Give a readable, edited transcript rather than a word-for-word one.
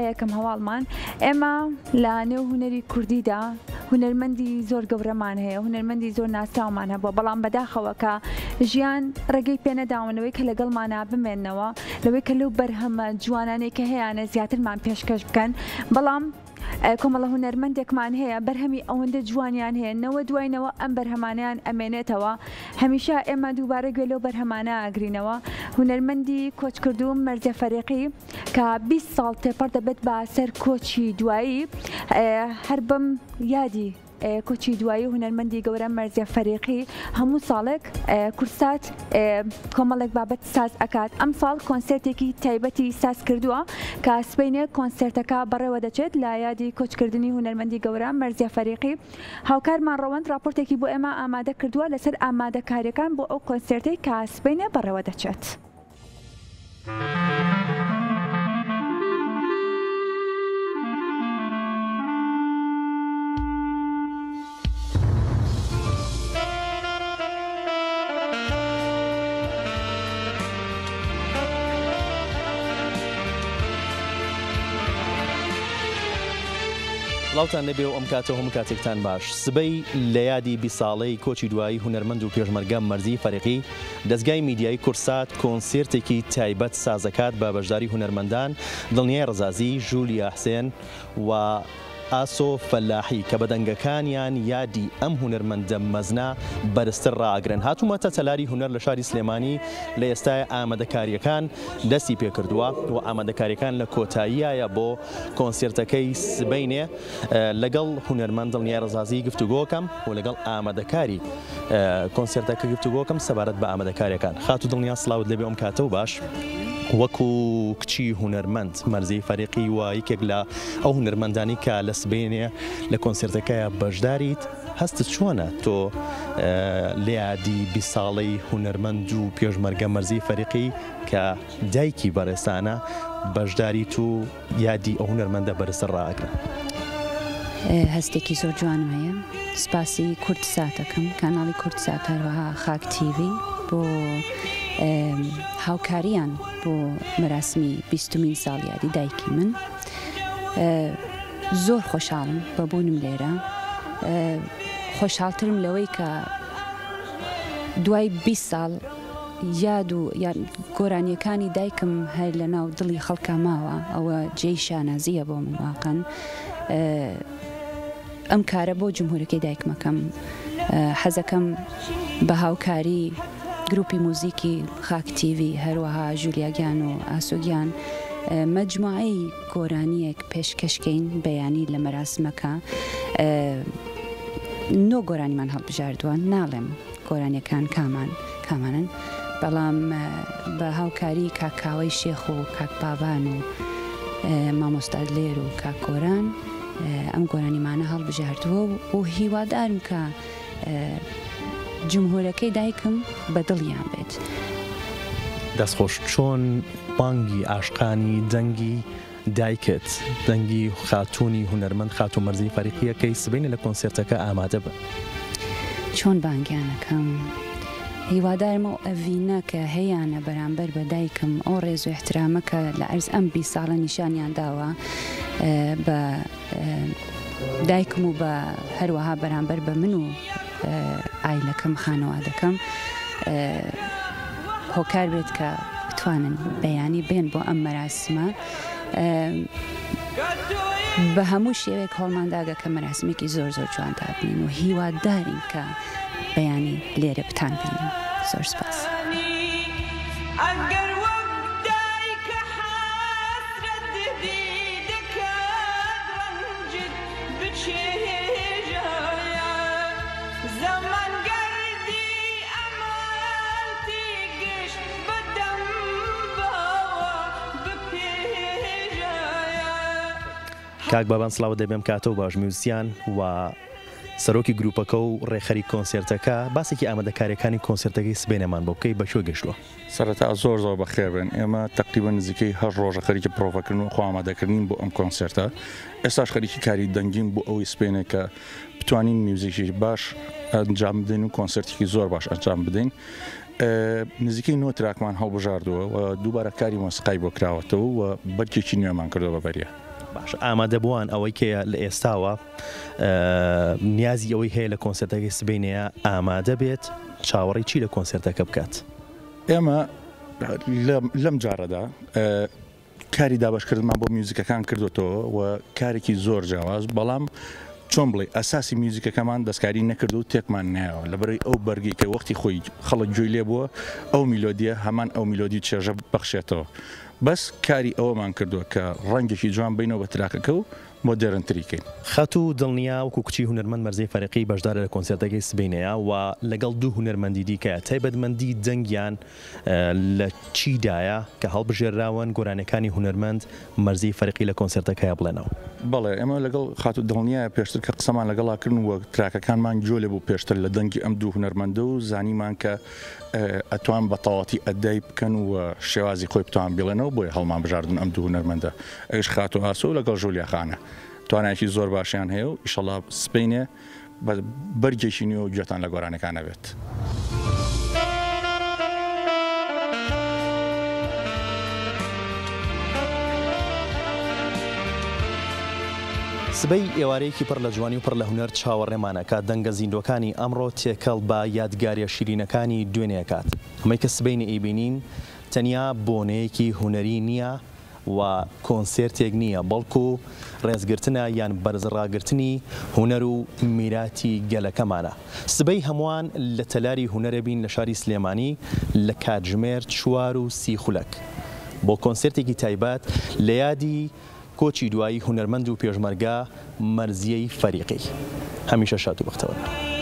یەکەم هەواڵمان ئێمە لە نێو هونەری کوردیدا هونەرمەندی زۆر گەورەمان هەیە، هونەرمەندی زۆر ناساومان هەبووە، بەڵام بەداخەوە کە ژیان ڕێگەی پێنەداونەوەی کە لەگەڵمانە بمێننەوە لەوەی کە لەو بەرهەمە جوانانەی کە هەیەیانە زیاترمان پێشکەش بکەن، بەڵام کۆمەڵە هونەرمەندێکمان هەیە بەرهەمی ئەوەندە جوانیان هەیە نەوە دوایینەوە ئەم بەرهەمانیان ئەمێنێتەوە. هەمیشە ئێمە دووبارە گوێ لەو بەرهەمانە ئاگرینەوە. هونەرمەندی کۆچکردووم مەرجە فەریقی کە 20 ساڵ تێپەڕ دەبێت بە سەر کۆچی دوایی، هەر بم یادی کۆچی دوایی هونەرمەندی گەورە مەرجە فەریقی هەموو ساڵێک کورسات کۆمەڵێک بابەت ساز ئەکات. ئەم ساڵ کۆنسێرتێکی تایبەتی ساز کردووە کە سبەینێ کۆنسێرتەکە بەڕێوە دەچێت لە یادی کۆچکردنی هونەرمەندی گەورە مەرجە فەریقی. هاوکارمان ڕەوەند راپۆرتێکی بۆ ئێمە ئامادە کردووە لەسەر ئامادەکاریەکان بۆ ئەو کۆنسێرتەی کە سبەینێ بەڕێوە دەچێت. لاوتان لەبێ و ئەم کاتەوە هەموو کاتێکتان باش. سبەی لە یادی 20 ساڵەی کۆچی دوایی هونەرمەند و پێشمەرگە مەرجی فەریقی دەستگای میدیایی کورسات کۆنسێرتێکی تایبەت سازەکات بە بەشداری هونەرمەندان دڵنیای ڕزازی، ژولیا حسێن و ئاسۆ فەلاحی کە بەدەنگەکانیان یادی ئەم هونەرمەندە مەزنا بەرزتر ڕاگرن. هاتوومەتە تەلاری هونەر لە شاری سلێمانی لە ئێستای ئامادەکاریەکان دەستی پێکردووە و ئامادەکاریەکان لە کۆتاییایە بۆ کۆنسێرتەکەی سبەینێ. لەگەڵ هونەرمەند دڵنیای ڕزازی گفتوگۆکەم و لەگەڵ ئامادەکاری کۆنسێرتەکە گفتوگۆکەم سەبارەت بە ئامادەکاریەکان. خاتو دڵنیا سڵاوت لەبێ ئەم کاتە و باش. وەکو کچی هونەرمەند مەرجەی فەریقی و یەکێک لە ئەو هونەرمەندانی کە لە سبەینێ لە کۆنسێرتەکەیە بەشداریت، هەستت چۆنە تۆ لە یادی 20 ساڵەی هونەرمەند و پێشمەرگە مەرجەی فەریقی کە دایکی بەڕێستانە بەشداریت و یادی ئەو هونەرمەندە بەرزتر ڕاگرن؟ هەستێکی زۆر جوانم هەیە. سپاسی کورتساتەکەم، کاناڵی کورتسات هەروەها خاک تیڤی بۆ هاوکاریان بۆ مەراسمی 20مین ساڵ یادی دایکی من. زۆر خۆشحاڵم بە بوونم لێرە. خۆشحاڵترم لەوەی کە دوای 20 ساڵ یاد و گۆرانیەکانی دایکم هەر لە ناو دڵی خەڵکە ماوە. ئەوە جێی شانازیە بۆ من واقعاً. ئەم کارە بۆ جمهورەکەی دایکمەکەم. حەزەکەم بە هاوکاری گروپی موزیکی خاک تیڤی هەروەها ژولیاگیان و ئاسۆگیان مەجموعەی گۆرانیەک پێشکەشکەین بەیانی لە مەراسمەکە. 9 گۆرانیمان هەڵبژاردووە، ناڵێم گۆرانیەکان کامانن، بەڵام بە هاوکاری کاکاوەی شێخ و کاک بابان و مامۆستا لێر و کاک گۆران ئەم گۆرانیمانە هەڵبژاردووە و هیوادارم کە جمهورەکەی دایکم بەدڵیان بێت. دەستخۆش چۆن بانگی ئاشقانی دەنگی دایکت، دەنگی خاتوونی هونەرمەند خاتوو مەرجەی فەریقیەکەی سبەینێ لە کۆنسێرتەکە ئامادە بە؟ چۆن بانگیانەکەم؟ هیوادارم ئەو ئەڤینە کە هەیەیانە بەرامبەر بە دایکم، ئەو ڕێز و احترامەکە لە ئەرز ئەم 20 ساڵە نیشانیان داوە بە دایکم و بە هەروەها بەرامبەر بە من و ئایلەکەم خانەوادەکەم هۆکار بێت کە بتوانن بەیانی بێن بۆ ئەم مەراسمە. بە هەموو شێوەیەک هەوڵمانداگە کە مەراسمێکی زۆر جوان دابنین و هیوادارین کە بەیانی لێرە بتان بینین. زۆر سپاس. کاک بابان سڵاوت دەبێم کاتە و باش. میوزیسیان و سەرۆکی گروپەکە و ڕێخەری کۆنسێرتەکە باسێکی ئامادەکاریەکانی کۆنسێرتەکەی سبەینێمان بۆ بکەی بە شوێ گەشتووە. سەرەتا زۆر بەخێر بن. ئێمە تقریبا نزیکەی هەر ڕۆژە خەریکی پرۆڤەکردن و خۆ ئامادەکردین بۆ ئەم کۆنسێرتە. ئێستاش خەریکی کاری دەنگین بۆ ئەوەی سبەینێ کە بتوانین میوزیکی باش ئەنجام بدەین و کۆنسێرتێکی زۆر باش ئەنجام بدەین. نزیکەی 9 تراکمان هەڵبژاردووە و دووبارە کاری مۆسیقای بۆ کراوەتەوە و بەرگێکی نوێمان کردەوە بە بەریە. باش ئامادەبووان ئەوەی کە لە ئێستاوە نیازی ئەوەی هەیە لە کۆنسرتەکەی سبەینەیە ئامادە بێت چاوەڕی چی لە کۆنسرتەکە بکات؟ ئێمە لەم جارەدا کاری دابشکردمان بۆ میوزیکەکان کردوتەوە و کارێکی زۆر جیاواز، بەڵام چۆن بڵێ ئەساسی میوزیکەکەمان دەستکاری نەکرد و تێکمان نایەوە لەبەرەوەی ئەو بەرگی کە وەختی خۆی خەڵک گوێی لێ بووە ئەو میلۆدیە هەمان ئەو میلۆدی چێژە بەخشێتەوە. بەس کاری ئەوەمان کردووە کە ڕەنگێکی جوان بینەوە بە تراکەکە و مۆدێرنتریکەین. خەت و دڵنیا وەکو کچی هونەرمەند مەرزەی فەرەقی بەشدارە لە کۆنسرتەکەی سبەینەیە و لەگەڵ دوو هونەرمەندی دیکە تایبەتمەندی دەنگیان لە چیدایە کە هەڵبژێراون گۆرانەکانی هونەرمەند مەرزەی فەرەقی لە کۆنسرتەکەیە بڵێنەوە؟ بەڵێ ئێمە لەگەڵ خات و دڵنیایە پێشتر کە قسەمان لەگەڵاکردن وە تراکەکانمان جۆلێ بوو پێشتر لە دەنگی ئەم دوو هونەرمەندە و زانیمان کە ئەتوان بە تەواتی ئەدای بکەن و شێوازی خۆی بتوان بڵێنەوە بۆی هەڵمان بژاردن ئەم دوو هونەرمەندە. ئەوش خات و ئاسۆ لەگەڵ ژولیا خانە توانایکی زۆر باشیان هەیە و ئیشەڵا سبەینێ بەرگێکی نوێ و گوێتان لە گۆرانەکانە بێت. سبەی ئێوارەیەکی پڕ لە جوانی و پڕ لە هونەر چاوەڕێمانەکە دەنگە زیندۆکانی ئەمڕۆ تێکەڵ بە یادگاریە شیرینەکانی دوێنێکات. ئەمەی کە سبەینە ئیبینین تەنیا بۆنەیەکی هونەری نییە و کۆنسێرتێک نییە، بەڵکو ڕێزگرتنە یان بەرزڕاگرتنی هونەر و میراتی گەلەکەمانە. سبەی هەمووان لە تەلاری هونەرە بین لە شاری سلێمانی لە کاتژمێر 4 و 30 خولەک بۆ کۆنسێرتێکی تایبەت لە یادی کۆچی دوایی هونەرمەند و پێشمەرگە مەرزیەی فەریقی. هەمیشە شاد و بەختەوەرە.